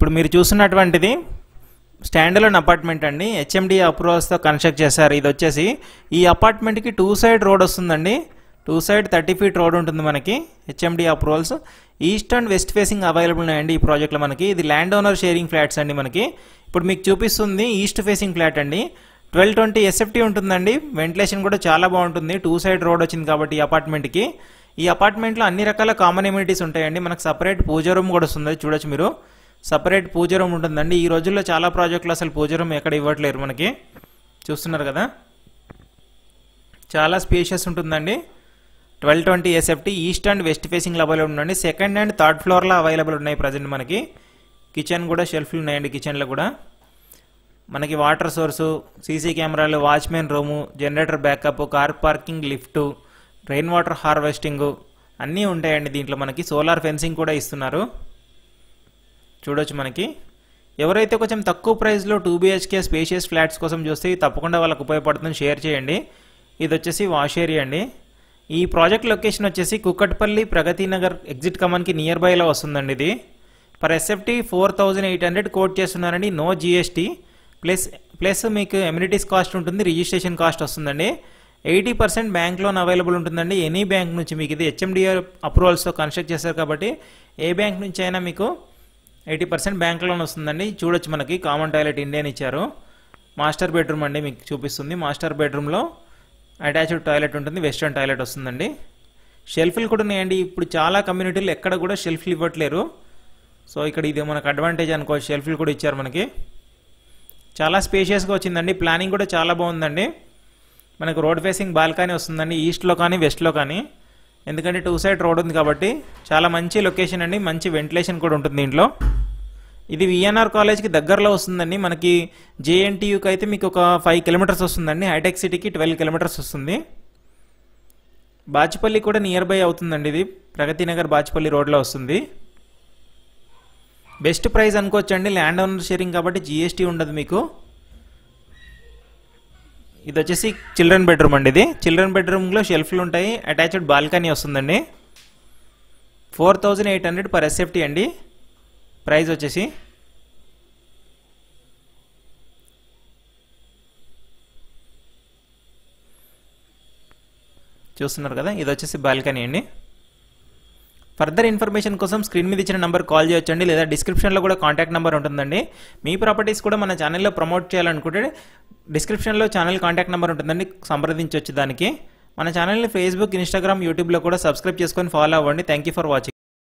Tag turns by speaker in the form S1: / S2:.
S1: ఇప్పుడు మీరు చూస్తున్నటువంటిది stand alone apartment అండి. హెచ్ఎండి అప్రూవల్స్తో కన్స్ట్రక్ట్ చేశారు. ఇది వచ్చేసి ఈ అపార్ట్మెంట్కి 2 సైడ్ రోడ్ వస్తుందండి. 2 సైడ్ 30 ఫీట్ రోడ్ ఉంటుంది మనకి. HMD approvals east and west facing available ఉన్నాయండి ఈ ప్రాజెక్ట్లో మనకి. ఇది ల్యాండ్ ఓనర్ షేరింగ్ ఫ్లాట్స్ అండి మనకి. ఇప్పుడు మీకు చూపిస్తుంది ఈస్ట్ ఫేసింగ్ ఫ్లాట్ అండి. 1220 ఎస్ఎఫ్టీ ఉంటుందండి. వెంటిలేషన్ కూడా చాలా బాగుంటుంది. 2 సైడ్ రోడ్ వచ్చింది కాబట్టి ఈ అపార్ట్మెంట్కి. ఈ అపార్ట్మెంట్లో అన్ని రకాల కామన్ ఎమ్యూనిటీస్ ఉంటాయండి. మనకు సపరేట్ పూజ రూమ్ కూడా వస్తుంది, చూడొచ్చు మీరు. సపరేట్ పూజ రూమ్ ఉంటుందండి. ఈ రోజుల్లో చాలా ప్రాజెక్టులు అసలు పూజ రూమ్ ఎక్కడ ఇవ్వట్లేరు మనకి. చూస్తున్నారు కదా, చాలా స్పేషియస్ ఉంటుందండి. 1220 ఎస్ఎఫ్టీ ఈస్ట్ అండ్ వెస్ట్ ఫేసింగ్లో అవైలబుల్ ఉందండి. సెకండ్ అండ్ థర్డ్ ఫ్లోర్లో అవైలబుల్ ఉన్నాయి ప్రజెంట్ మనకి. కిచెన్ కూడా షెల్ఫ్లు ఉన్నాయండి. కిచెన్లో కూడా మనకి వాటర్ సోర్సు, సీసీ కెమెరాలు, watchman room, generator backup, car parking, lift, rain water harvesting అన్నీ ఉంటాయండి దీంట్లో మనకి. సోలార్ ఫెన్సింగ్ కూడా ఇస్తున్నారు, చూడొచ్చు మనకి. ఎవరైతే కొంచెం తక్కువ ప్రైస్లో 2 BHK స్పేషియస్ ఫ్లాట్స్ కోసం చూస్తే తప్పకుండా వాళ్ళకు ఉపయోగపడుతుంది, షేర్ చేయండి. ఇది వచ్చేసి వాష్ ఏరియా అండి. ఈ ప్రాజెక్ట్ లొకేషన్ వచ్చేసి కుక్కట్పల్లి ప్రగతి నగర్ ఎగ్జిట్ కమాన్కి నియర్ బైలో వస్తుందండి. ఇది పర్ ఎస్ఎఫ్టీ 4800 కోట్ చేస్తున్నారండి. నో జిఎస్టీ ప్లస్ మీకు ఎమ్యూనిటీస్ కాస్ట్ ఉంటుంది, రిజిస్ట్రేషన్ కాస్ట్ వస్తుందండి. 80% బ్యాంక్ లోన్ అవైలబుల్ ఉంటుందండి. ఎనీ బ్యాంక్ నుంచి మీకు. ఇది హెచ్ఎండిఆర్ అప్రూవల్స్తో కన్స్ట్రక్ట్ చేశారు కాబట్టి ఏ బ్యాంక్ నుంచి అయినా మీకు 80% బ్యాంక్ లోన్ వస్తుందండి. చూడొచ్చు మనకి కామన్ టాయిలెట్ ఇండియన్ ఇచ్చారు. మాస్టర్ బెడ్రూమ్ అండి మీకు చూపిస్తుంది. మాస్టర్ బెడ్రూమ్లో అటాచ్డ్ టాయిలెట్ ఉంటుంది, వెస్ట్రన్ టాయిలెట్ వస్తుందండి. షెల్ఫ్లు కూడా ఉన్నాయండి. ఇప్పుడు చాలా కమ్యూనిటీలు ఎక్కడ కూడా షెల్ఫ్లు ఇవ్వట్లేరు. సో ఇక్కడ ఇది మనకు అడ్వాంటేజ్ అనుకో, షెల్ఫ్లు కూడా ఇచ్చారు మనకి. చాలా స్పేషియస్గా వచ్చిందండి. ప్లానింగ్ కూడా చాలా బాగుందండి. మనకు రోడ్ ఫేసింగ్ బాల్కనీ వస్తుందండి, ఈస్ట్లో కానీ వెస్ట్లో కానీ. ఎందుకంటే 2 సైడ్ రోడ్ ఉంది కాబట్టి చాలా మంచి లొకేషన్ అండి. మంచి వెంటిలేషన్ కూడా ఉంటుంది దీంట్లో. ఇది విఎన్ఆర్ కాలేజ్కి దగ్గరలో వస్తుందండి. మనకి జేఎన్టీయూకి అయితే మీకు ఒక 5 కిలోమీటర్స్ వస్తుందండి. హైటెక్ సిటీకి 12 కిలోమీటర్స్ వస్తుంది. బాచుపల్లి కూడా నియర్ బై అవుతుందండి. ఇది ప్రగతి నగర్ బాచుపల్లి రోడ్లో వస్తుంది. బెస్ట్ ప్రైస్ అనుకోవచ్చండి. ల్యాండ్ ఓనర్ షేరింగ్ కాబట్టి జిఎస్టీ ఉండదు మీకు. ఇది వచ్చేసి చిల్డ్రన్ బెడ్రూమ్ అండి. ఇది చిల్డ్రన్ బెడ్రూమ్లో షెల్ఫ్లు ఉంటాయి, అటాచ్డ్ బాల్కనీ వస్తుందండి. 4800 పర్ ఎస్ఎఫ్టీ అండి ప్రైస్ వచ్చేసి. చూస్తున్నారు కదా, ఇది వచ్చేసి బాల్కనీ అండి. ఫర్దర్ ఇన్ఫర్మేషన్ కోసం స్క్రీన్ మీద ఇచ్చిన నెంబర్ కాల్ చేయొచ్చండి, లేదా డిస్క్రిప్షన్లో కూడా కాంటాక్ట్ నెంబర్ ఉంటుందండి. మీ ప్రాపర్టీస్ కూడా మన ఛానల్లో ప్రమోట్ చేయాలనుకుంటే డిస్క్రిప్షన్లో ఛానల్ కాంటాక్ట్ నెంబర్ ఉంటుందండి, సంప్రదించవచ్చు దానికి. మన ఛానల్ని ఫేస్బుక్, ఇన్స్టాగ్రామ్, యూట్యూబ్లో కూడా సబ్స్క్రైబ్ చేసుకొని ఫాలో అవ్వండి. Thank you for watching.